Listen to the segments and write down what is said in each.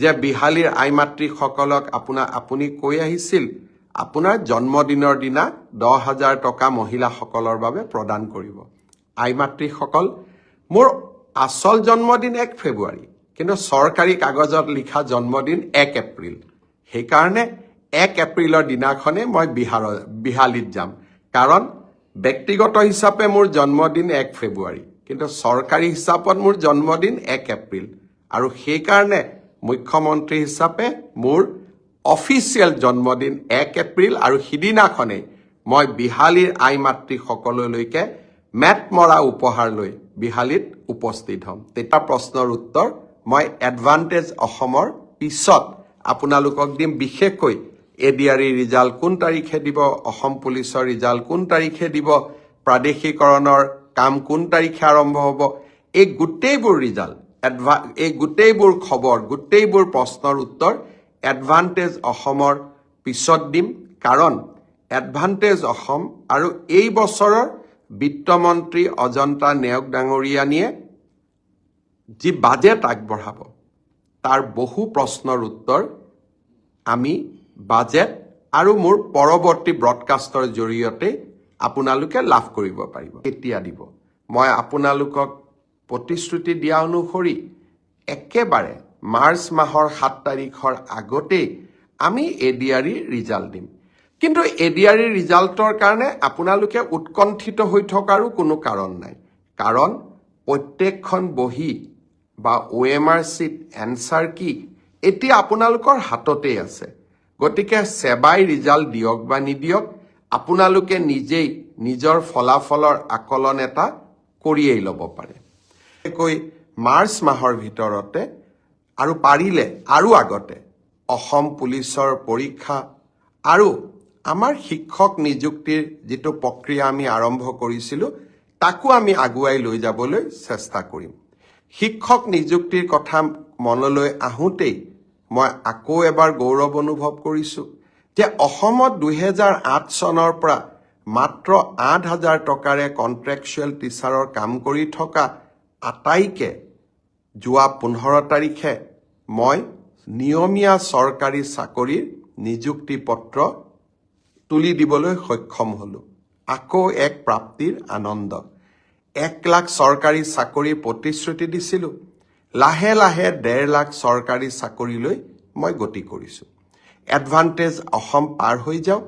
যে বিহালীৰ আই মাতৃসকলক আপুনি কৈ আহিছিল আপোনাৰ জন্মদিনৰ দিনা 10,000 টকা মহিলাসকলৰ বাবে প্ৰদান কৰিব। আই মাতৃসকল, মোৰ আচল জন্মদিন 1 ফেব্ৰুৱাৰী, কিন্তু চৰকাৰী কাগজত লিখা জন্মদিন 1 এপ্ৰিল। সেইকাৰণে 1 এপ্ৰিলৰ দিনাখনে মই বিহালীত যাম, কাৰণ ব্যক্তিগত হিচাপে মোৰ জন্মদিন 1 ফেব্ৰুৱাৰী, কিন্তু চৰকাৰী হিচাপত মোৰ জন্মদিন 1 এপ্ৰিল। আৰু সেইকাৰণে মুখ্যমন্ত্ৰী হিচাপে মোৰ অফিচিয়েল জন্মদিন 1 এপ্ৰিল, আৰু সিদিনাখনেই মই বিহালীৰ আই মাতৃসকললৈকে মেট মৰা উপহাৰ লৈ বিহালীত উপস্থিত হ'ম। তেতিয়া প্ৰশ্নৰ উত্তৰ মই এডভান্টেজ অসমৰ পিছত আপোনালোকক দিম। বিশেষকৈ এডিআৰই ৰিজাল্ট কোন তাৰিখে দিব, অসম পুলিচৰ ৰিজাল্ট কোন তাৰিখে দিব, প্ৰাদেশিকৰণৰ কাম কোন তাৰিখে আৰম্ভ হ'ব, এই গোটেইবোৰ ৰিজাল্ট, এই গোটেইবোৰ খবৰ, গোটেইবোৰ প্ৰশ্নৰ উত্তৰ এডভান্টেজ অসমৰ পিছত দিম। কাৰণ এডভান্টেজ অসম আৰু এই বছৰৰ বিত্তমন্ত্ৰী অজন্তা নেওগ ডাঙৰীয়ানীয়ে যি বাজেট আগবঢ়াব তাৰ বহু প্ৰশ্নৰ উত্তৰ আমি বাজেট আৰু মোৰ পৰৱৰ্তী ব্ৰডকাষ্টৰ জৰিয়তে আপোনালোকে লাভ কৰিব পাৰিব। কেতিয়া দিব? মই আপোনালোকক প্ৰতিশ্ৰুতি দিয়া অনুসৰি একেবাৰে মাৰ্চ মাহৰ 7 তাৰিখৰ আগতেই আমি এডিআৰই ৰিজাল্ট দিম। কিন্তু এডিআৰই ৰিজাল্টৰ কাৰণে আপোনালোকে উৎকণ্ঠিত হৈ থকাৰো কোনো কাৰণ নাই, কাৰণ প্ৰত্যেকখন বহি বা OMR চিট এনচাৰ কি এতিয়া আপোনালোকৰ হাততেই আছে। গতিকে সেৱাই ৰিজাল্ট দিয়ক বা নিদিয়ক, আপোনালোকে নিজেই নিজৰ ফলাফলৰ আকলন এটা কৰিয়েই ল'ব পাৰে। মাৰ্চ মাহৰ ভিতৰতে আৰু পাৰিলে আৰু আগতে অসম পুলিচৰ পৰীক্ষা আৰু আমাৰ শিক্ষক নিযুক্তিৰ যিটো প্ৰক্ৰিয়া আমি আৰম্ভ কৰিছিলোঁ তাকো আমি আগুৱাই লৈ যাবলৈ চেষ্টা কৰিম। শিক্ষক নিযুক্তিৰ কথা মনলৈ আহোঁতেই মই আকৌ এবাৰ গৌৰৱ অনুভৱ কৰিছোঁ যে অসমত 2008 চনৰ পৰা মাত্ৰ 8,000 টকাৰে কণ্ট্ৰেকচুৱেল টিচাৰৰ কাম কৰি থকা আটাইকে যোৱা 15 তাৰিখে মই নিয়মীয়া চৰকাৰী চাকৰিৰ নিযুক্তি পত্ৰ তুলি দিবলৈ সক্ষম হ'লোঁ। আকৌ এক প্ৰাপ্তিৰ আনন্দ। 1 লাখ চৰকাৰী চাকৰিৰ প্ৰতিশ্ৰুতি দিছিলোঁ, লাহে লাহে 1.5 লাখ চৰকাৰী চাকৰিলৈ মই গতি কৰিছোঁ। এডভান্টেজ অসম পাৰ হৈ যাওক,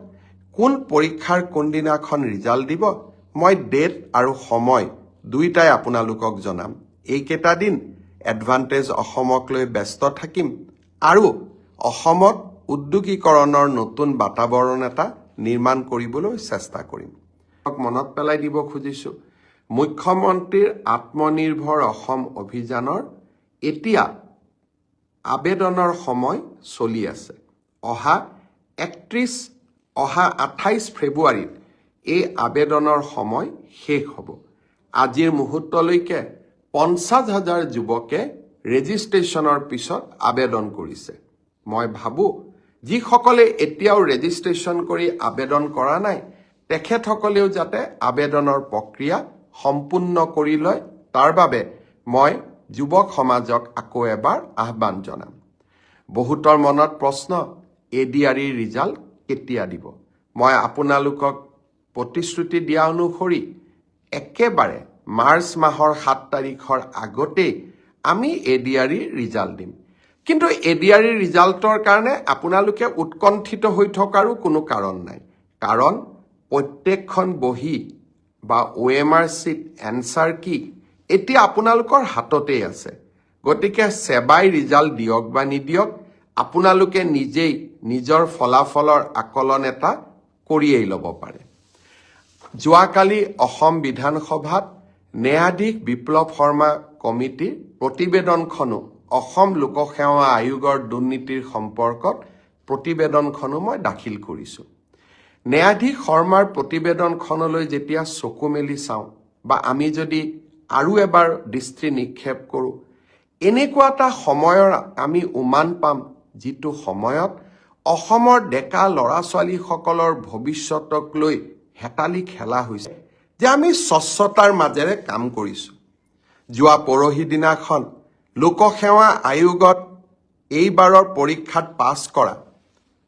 কোন পৰীক্ষাৰ কোনদিনাখন ৰিজাল্ট দিব মই ডেট আৰু সময় দুইটাই আপোনালোকক জনাম। এইকেইটা দিন এডভান্টেজ অসমক লৈ ব্যস্ত থাকিম আৰু অসমত উদ্যোগীকৰণৰ নতুন বাতাবৰণ এটা নিৰ্মাণ কৰিবলৈ চেষ্টা কৰিম। মনত পেলাই দিব খুজিছোঁ, মুখ্যমন্ত্ৰীৰ আত্মনিৰ্ভৰ অসম অভিযানৰ এতিয়া আবেদনৰ সময় চলি আছে। অহা 28 ফেব্ৰুৱাৰীত এই আবেদনৰ সময় শেষ হ'ব। আজিৰ মুহূৰ্তলৈকে 50,000 যুৱকে ৰেজিষ্ট্ৰেশ্যনৰ পিছত আবেদন কৰিছে। মই ভাবোঁ যিসকলে এতিয়াও ৰেজিষ্ট্ৰেশ্যন কৰি আবেদন কৰা নাই তেখেতসকলেও যাতে আবেদনৰ প্ৰক্ৰিয়া সম্পূৰ্ণ কৰি লয়, তাৰ বাবে মই যুৱক সমাজক আকৌ এবাৰ আহ্বান জনাম। বহুতৰ মনত প্ৰশ্ন, এডিআৰই ৰিজাল্ট কেতিয়া দিব? মই আপোনালোকক প্ৰতিশ্ৰুতি দিয়া অনুসৰি একেবাৰে মাৰ্চ মাহৰ 7 তাৰিখৰ আগতেই আমি এডিআৰই ৰিজাল্ট দিম। কিন্তু এডিআৰই ৰিজাল্টৰ কাৰণে আপোনালোকে উৎকণ্ঠিত হৈ থকাৰো কোনো কাৰণ নাই, কাৰণ প্ৰত্যেকখন বহি বা OMR চিট এনচাৰ কি এতিয়া আপোনালোকৰ হাততেই আছে। গতিকে সেৱাই ৰিজাল্ট দিয়ক বা নিদিয়ক, আপোনালোকে নিজেই নিজৰ ফলাফলৰ আকলন এটা কৰিয়েই ল'ব পাৰে। যোৱাকালি অসম বিধানসভাত ন্যায়াধীশ বিপ্লৱ শৰ্মা কমিটিৰ প্ৰতিবেদনখনো, অসম লোকসেৱা আয়োগৰ দুৰ্নীতিৰ সম্পৰ্কত প্ৰতিবেদনখনো মই দাখিল কৰিছোঁ। ন্যায়াধীশ শৰ্মাৰ প্ৰতিবেদনখনলৈ যেতিয়া চকু মেলি চাওঁ বা আমি যদি আৰু এবাৰ দৃষ্টি নিক্ষেপ কৰোঁ, এনেকুৱা এটা সময়ৰ আমি উমান পাম যিটো সময়ত অসমৰ ডেকা ল'ৰা ছোৱালীসকলৰ ভৱিষ্যতক লৈ হেতালি খেলা হৈছে যে আমি স্বচ্ছতাৰ মাজেৰে কাম কৰিছোঁ। যোৱা পৰহি দিনাখন লোকসেৱা আয়োগত এইবাৰৰ পৰীক্ষাত পাছ কৰা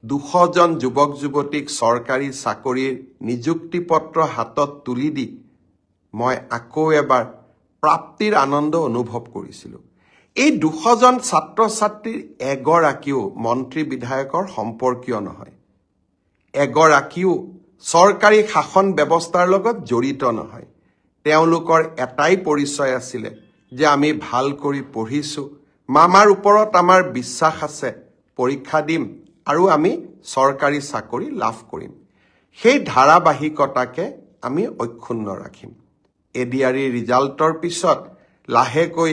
200জন যুৱক যুৱতীক চৰকাৰী চাকৰিৰ নিযুক্তি পত্ৰ হাতত তুলি দি মই আকৌ এবাৰ প্ৰাপ্তিৰ আনন্দ অনুভৱ কৰিছিলোঁ। এই 200জন ছাত্ৰ ছাত্ৰীৰ এগৰাকীও মন্ত্ৰী বিধায়কৰ সম্পৰ্কীয় নহয়, এগৰাকীও চৰকাৰী শাসন ব্যৱস্থাৰ লগত জড়িত নহয়। তেওঁলোকৰ এটাই পৰিচয় আছিলে যে আমি ভাল কৰি পঢ়িছোঁ, মামাৰ ওপৰত আমাৰ বিশ্বাস আছে, পৰীক্ষা দিম আৰু আমি চৰকাৰী চাকৰি লাভ কৰিম। সেই ধাৰাবাহিকতাকে আমি অক্ষুণ্ণ ৰাখিম। এডিআৰই ৰিজাল্টৰ পিছত লাহেকৈ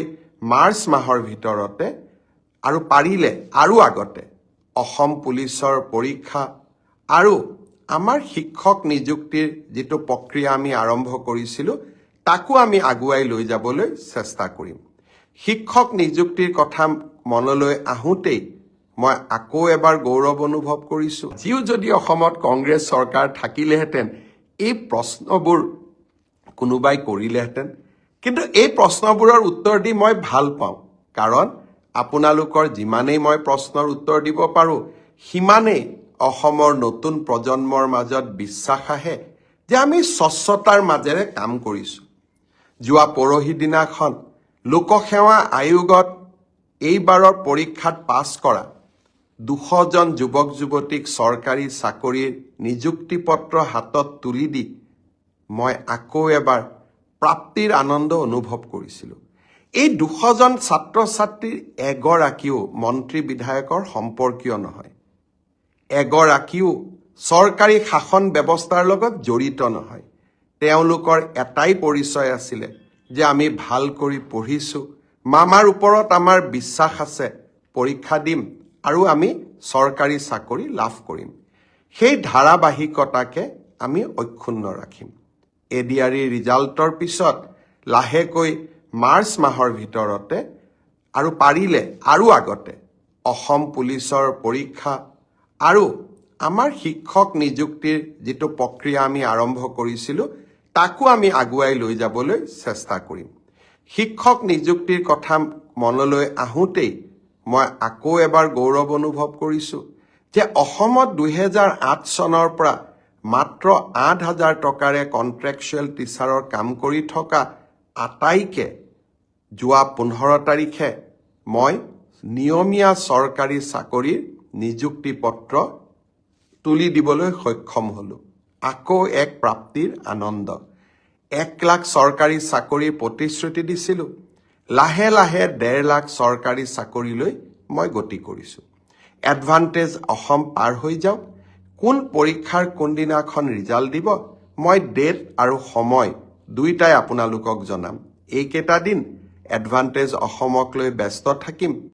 মাৰ্চ মাহৰ ভিতৰতে আৰু পাৰিলে আৰু আগতে অসম পুলিচৰ পৰীক্ষা আৰু আমাৰ শিক্ষক নিযুক্তিৰ যিটো প্ৰক্ৰিয়া আমি আৰম্ভ কৰিছিলোঁ তাকো আমি আগুৱাই লৈ যাবলৈ চেষ্টা কৰিম। শিক্ষক নিযুক্তিৰ কথা মনলৈ আহোঁতেই মই আকৌ এবাৰ গৌৰৱ অনুভৱ কৰিছোঁ। যিও যদি অসমত কংগ্ৰেছ চৰকাৰ থাকিলেহেঁতেন এই প্ৰশ্নবোৰ কোনোবাই কৰিলেহেঁতেন, কিন্তু এই প্ৰশ্নবোৰৰ উত্তৰ দি মই ভাল পাওঁ, কাৰণ আপোনালোকৰ যিমানেই মই প্ৰশ্নৰ উত্তৰ দিব পাৰোঁ সিমানেই অসমৰ নতুন প্ৰজন্মৰ মাজত বিশ্বাস আহে যে আমি স্বচ্ছতাৰ মাজেৰে কাম কৰিছোঁ। যোৱা পৰহি দিনাখন লোকসেৱা আয়োগত এইবাৰৰ পৰীক্ষাত পাছ কৰা 200জন যুৱক যুৱতীক চৰকাৰী চাকৰিৰ নিযুক্তি পত্ৰ হাতত তুলি দি মই আকৌ এবাৰ প্ৰাপ্তিৰ আনন্দ অনুভৱ কৰিছিলোঁ। এই 200জন ছাত্ৰ ছাত্ৰীৰ এগৰাকীও মন্ত্ৰী বিধায়কৰ সম্পৰ্কীয় নহয়, এগৰাকীও চৰকাৰী শাসন ব্যৱস্থাৰ লগত জড়িত নহয়। তেওঁলোকৰ এটাই পৰিচয় আছিলে যে আমি ভাল কৰি পঢ়িছোঁ, মামাৰ ওপৰত আমাৰ বিশ্বাস আছে, পৰীক্ষা দিম আৰু আমি চৰকাৰী চাকৰি লাভ কৰিম। সেই ধাৰাবাহিকতাকে আমি অক্ষুণ্ণ ৰাখিম। এডিআৰই ৰিজাল্টৰ পিছত লাহেকৈ মাৰ্চ মাহৰ ভিতৰতে আৰু পাৰিলে আৰু আগতে অসম পুলিচৰ পৰীক্ষা আৰু আমাৰ শিক্ষক নিযুক্তিৰ যিটো প্ৰক্ৰিয়া আমি আৰম্ভ কৰিছিলোঁ তাকো আমি আগুৱাই লৈ যাবলৈ চেষ্টা কৰিম। শিক্ষক নিযুক্তিৰ কথা মনলৈ আহোঁতেই মই আকৌ এবাৰ গৌৰৱ অনুভৱ কৰিছোঁ যে অসমত 2008 চনৰ পৰা মাত্ৰ 8,000 টকাৰে কণ্ট্ৰেকচুৱেল টিচাৰৰ কাম কৰি থকা আটাইকে যোৱা 15 তাৰিখে মই নিয়মীয়া চৰকাৰী চাকৰিৰ নিযুক্তি পত্ৰ তুলি দিবলৈ সক্ষম হ'লোঁ। আকৌ এক প্ৰাপ্তিৰ আনন্দ। 1 লাখ চৰকাৰী চাকৰিৰ প্ৰতিশ্ৰুতি দিছিলোঁ, লাহে লাহে 1.5 লাখ চৰকাৰী চাকৰিলৈ মই গতি কৰিছোঁ। এডভান্টেজ অসম পাৰ হৈ যাওক। কোন পৰীক্ষাৰ কোনদিনাখন ৰিজাল্ট দিব মই ডেট আৰু সময় দুইটাই আপোনালোকক জনাম। এইকেইটা দিন এডভান্টেজ অসমক লৈ ব্যস্ত থাকিম।